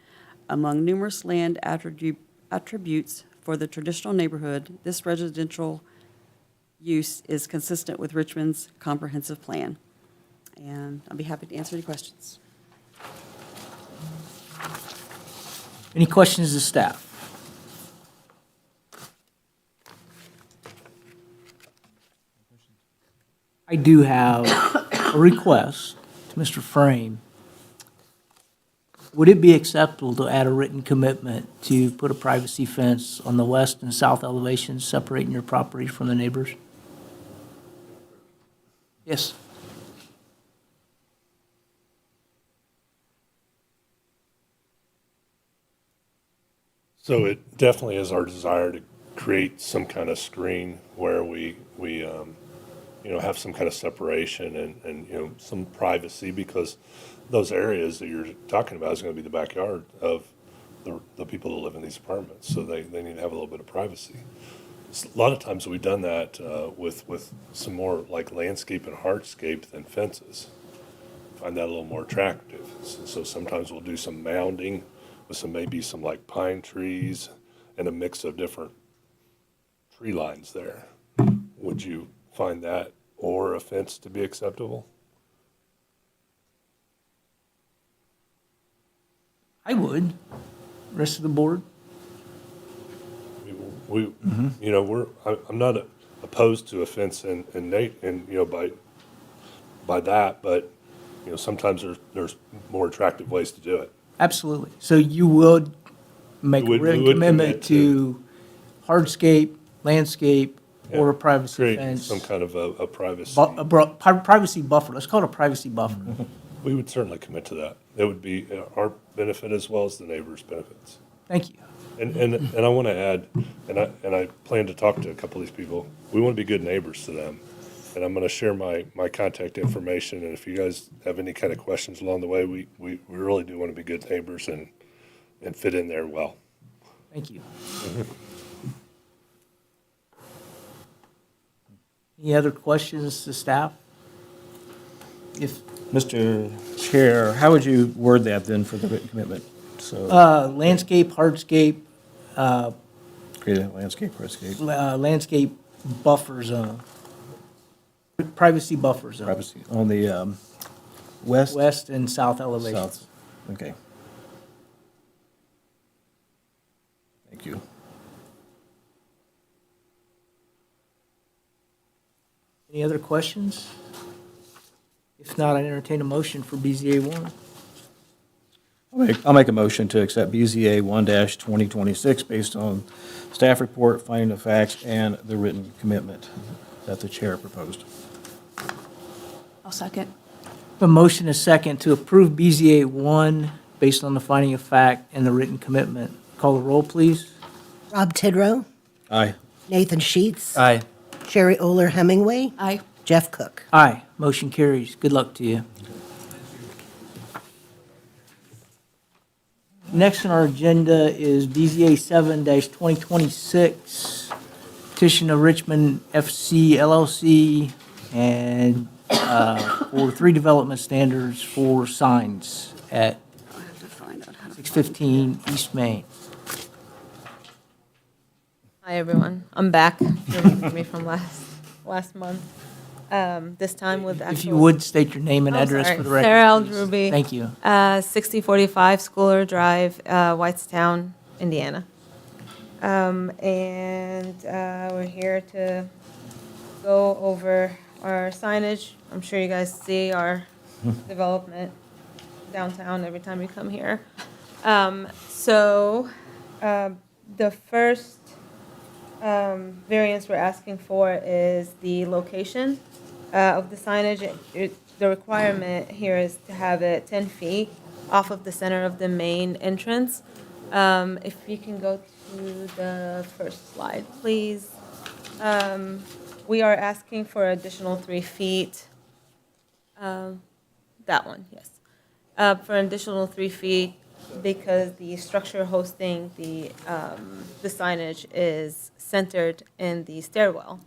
Among numerous land attributes for the traditional neighborhood, this residential use is consistent with Richmond's comprehensive plan. And I'll be happy to answer any questions. Any questions of staff? I do have a request to Mr. Frame. Would it be acceptable to add a written commitment to put a privacy fence on the west and south elevations separating your property from the neighbors? Yes. So it definitely is our desire to create some kind of screen where we have some kind of separation and some privacy because those areas that you're talking about is going to be the backyard of the people that live in these apartments. So they need to have a little bit of privacy. A lot of times we've done that with some more like landscape and hardscape than fences. Find that a little more attractive. So sometimes we'll do some mounding with maybe some like pine trees and a mix of different tree lines there. Would you find that or a fence to be acceptable? I would. Rest of the board? We, you know, I'm not opposed to a fence and Nate, and, you know, by that, but, you know, sometimes there's more attractive ways to do it. Absolutely. So you would make a We written would commitment commit to hardscape, landscape, or a Yeah. privacy Create fence? some kind of a privacy. Privacy buffer, let's call it a privacy buffer. We would certainly commit to that. It would be our benefit as well as the neighbors' benefits. Thank you. And I want to add, and I plan to talk to a couple of these people. We want to be good neighbors to them. And I'm going to share my contact information. And if you guys have any kind of questions along the way, we really do want to be good neighbors and fit in there well. Thank you. Any other questions to staff? If, Mr. Chair, how would you word that then for the written commitment? So, landscape, hardscape, create a landscape, hardscape, landscape buffer zone, privacy buffer zone, privacy, on the west? west and south elevations. South, okay. Thank you. Any other questions? If not, I entertain a motion for BZA 1. I'll make a motion to accept BZA 1-2026 based on staff report, finding of facts, and the written commitment that the chair proposed. I'll second. A motion is second to approve BZA 1 based on the finding of fact and the written commitment. Call the roll, please. Rob Tidrow, Aye. Nathan Sheets, Aye. Sherry Oler Hemingway, Aye. Jeff Cook. Aye. Motion carries. Good luck to you. Next on our agenda is BZA 7-2026, petition of Richmond FC LLC and for 3 development standards for signs at I have to find out how to. 615 East Main. Hi, everyone. I'm back. You remember me from last month. This time with actual. If you would, state your name and Oh, address sorry. for the record. Sarah please. Aldruby. Thank you. 6045 Schooler Drive, Whitestown, Indiana. We're here to go over our signage. I'm sure you guys see our development downtown every time you come here. The first variance we're asking for is the location of the signage. The requirement here is to have it 10 feet off of the center of the main entrance. If you can go to the first slide, please. We are asking for additional 3 feet. That one, yes. For an additional 3 feet because the structure hosting the signage is centered in the stairwell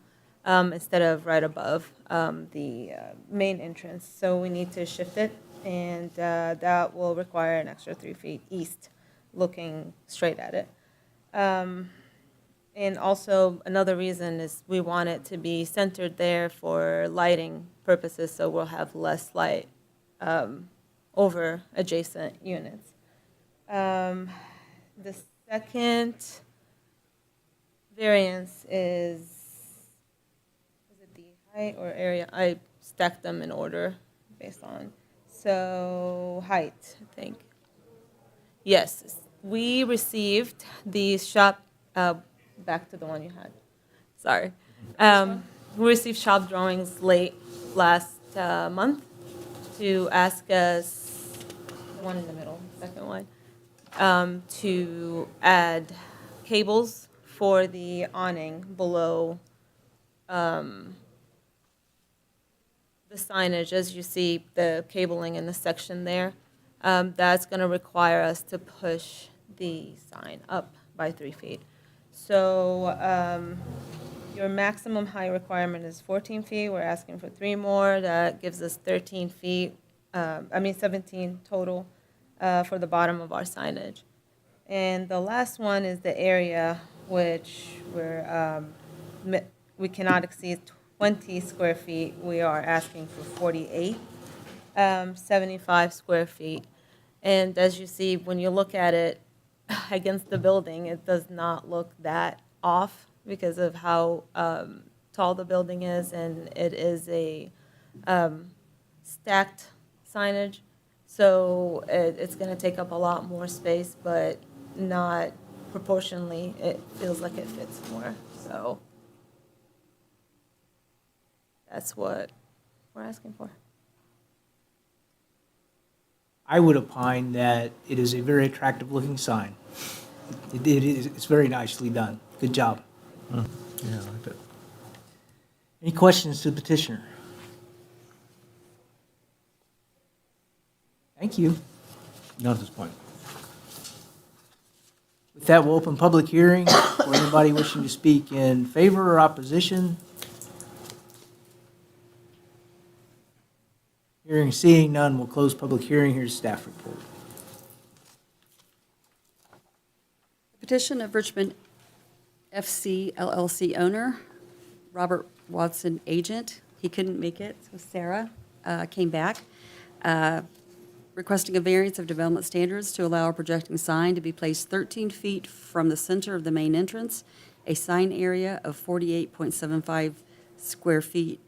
instead of right above the main entrance. So we need to shift it, and that will require an extra 3 feet east, looking straight at it. And also, another reason is we want it to be centered there for lighting purposes, so we'll have less light over adjacent units. The second variance is it the height or area? I stacked them in order based on, so height, I think. Yes, we received the shop, back to the one you had, sorry. We received shop drawings late last month to ask us, the one in the middle, second one, to add cables for the awning below the signage. As you see, the cabling in the section there, that's going to require us to push the sign up by 3 feet. So your maximum height requirement is 14 feet. We're asking for 3 more. That gives us 13 feet, 17 total for the bottom of our signage. And the last one is the area, which we cannot exceed 20 square feet. We are asking for 48, 75 square feet. And as you see, when you look at it, against the building, it does not look that off because of how tall the building is, and it is a stacked signage. So it's going to take up a lot more space, but not proportionally. It feels like it fits more. So that's what we're asking for. I would opine that it is a very attractive-looking sign. It's very nicely done. Good job. Yeah, I like that. Any questions to the petitioner? Thank you. Not at this point. With that, we'll open public hearing for anybody wishing to speak in favor or opposition. Seeing none, we'll close public hearing. Here's staff report. Petition of Richmond FC LLC owner, Robert Watson agent. He couldn't make it, so Sarah came back, requesting a variance of development standards to allow a projecting sign to be placed 13 feet from the center of the main entrance, a sign area of 48.75 square feet,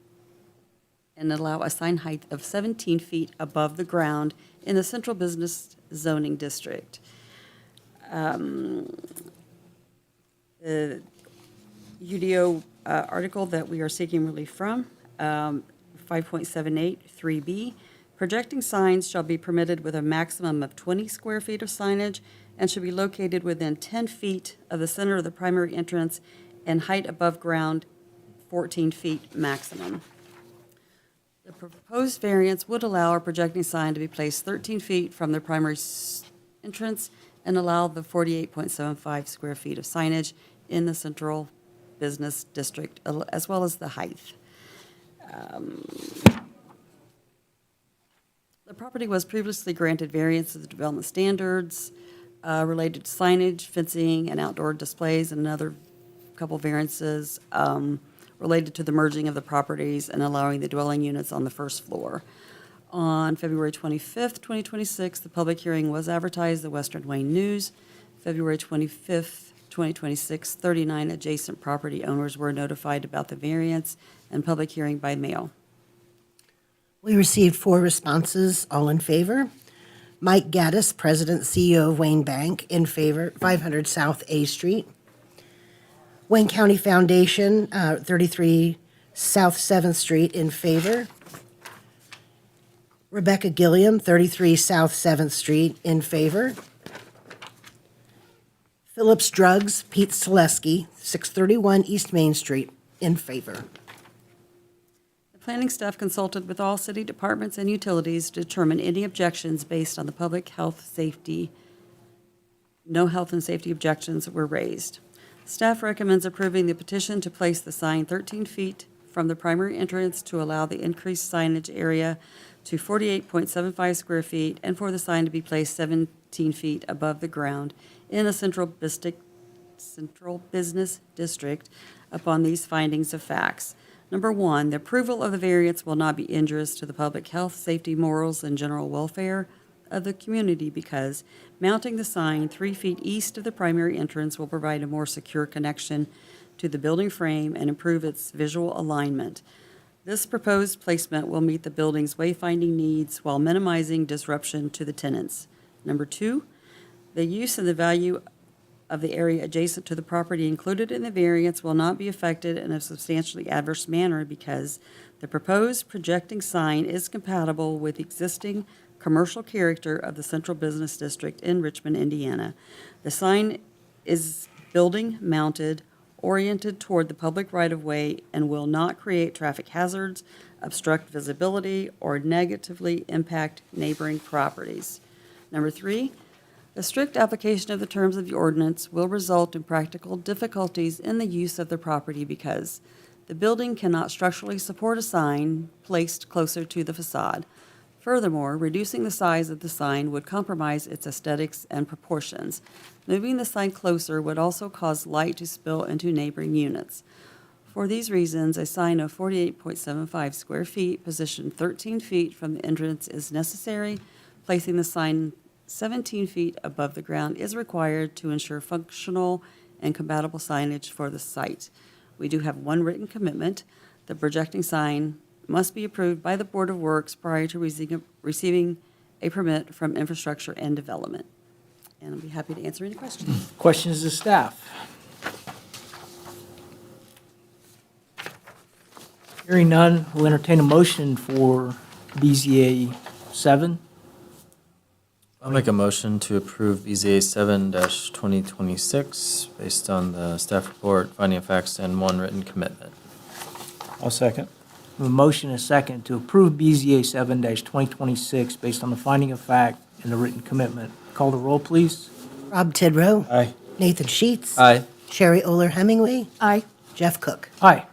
and allow a sign height of 17 feet above the ground in the central business zoning district. The UDO article that we are seeking relief from, 5.78, 3B, projecting signs shall be permitted with a maximum of 20 square feet of signage and should be located within 10 feet of the center of the primary entrance and height above ground 14 feet maximum. The proposed variance would allow a projecting sign to be placed 13 feet from the primary entrance and allow the 48.75 square feet of signage in the central business district, as well as the height. The property was previously granted variance of the development standards related to signage, fencing, and outdoor displays, and another couple variances related to the merging of the properties and allowing the dwelling units on the first floor. On February 25th, 2026, the public hearing was advertised in the Western Wayne News. February 25th, 2026, 39 adjacent property owners were notified about the variance and public hearing by mail. We received 4 responses, all in favor. Mike Gaddis, President, CEO of Wayne Bank, in favor, 500 South A Street. Wayne County Foundation, 33 South 7th Street, in favor. Rebecca Gilliam, 33 South 7th Street, in favor. Phillips Drugs, Pete Selesky, 631 East Main Street, in favor. The planning staff consulted with all city departments and utilities to determine any objections based on the public health safety. No health and safety objections were raised. Staff recommends approving the petition to place the sign 13 feet from the primary entrance to allow the increased signage area to 48.75 square feet and for the sign to be placed 17 feet above the ground in a central business district upon these findings of facts. Number 1, the approval of the variance will not be injurious to the public health, safety, morals, and general welfare of the community because mounting the sign 3 feet east of the primary entrance will provide a more secure connection to the building frame and improve its visual alignment. This proposed placement will meet the building's wayfinding needs while minimizing disruption to the tenants. Number 2, the use and the value of the area adjacent to the property included in the variance will not be affected in a substantially adverse manner because the proposed projecting sign is compatible with existing commercial character of the Central Business District in Richmond, Indiana. The sign is building mounted, oriented toward the public right-of-way, and will not create traffic hazards, obstruct visibility, or negatively impact neighboring properties. Number 3, the strict application of the terms of the ordinance will result in practical difficulties in the use of the property because the building cannot structurally support a sign placed closer to the facade. Furthermore, reducing the size of the sign would compromise its aesthetics and proportions. Moving the sign closer would also cause light to spill into neighboring units. For these reasons, a sign of 48.75 square feet, positioned 13 feet from the entrance, is necessary. Placing the sign 17 feet above the ground is required to ensure functional and compatible signage for the site. We do have one written commitment. The projecting sign must be approved by the Board of Works prior to receiving a permit from Infrastructure and Development. And I'll be happy to answer any questions. Questions to staff? Hearing none, we'll entertain a motion for BZA 7. I'll make a motion to approve BZA 7-2026 based on the staff report, finding of facts, and one written commitment. I'll second. We have a motion and a second to approve BZA 7-2026 based on the finding of fact and the written commitment. Call the roll, please. Rob Tidrow. Aye. Nathan Sheets. Aye. Sherry Oler Hemingway. Aye. Jeff Cook. Aye.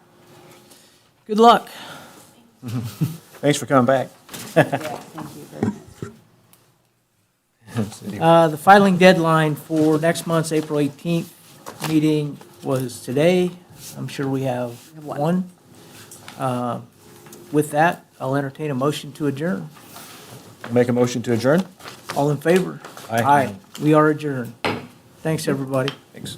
Good luck. Thanks for coming back. Thank you very much. The filing deadline for next month's April 18th meeting was today. I'm sure we have have one. one. With that, I'll entertain a motion to adjourn. Make a motion to adjourn? All in favor? Aye. We are adjourned. Thanks, everybody. Thanks.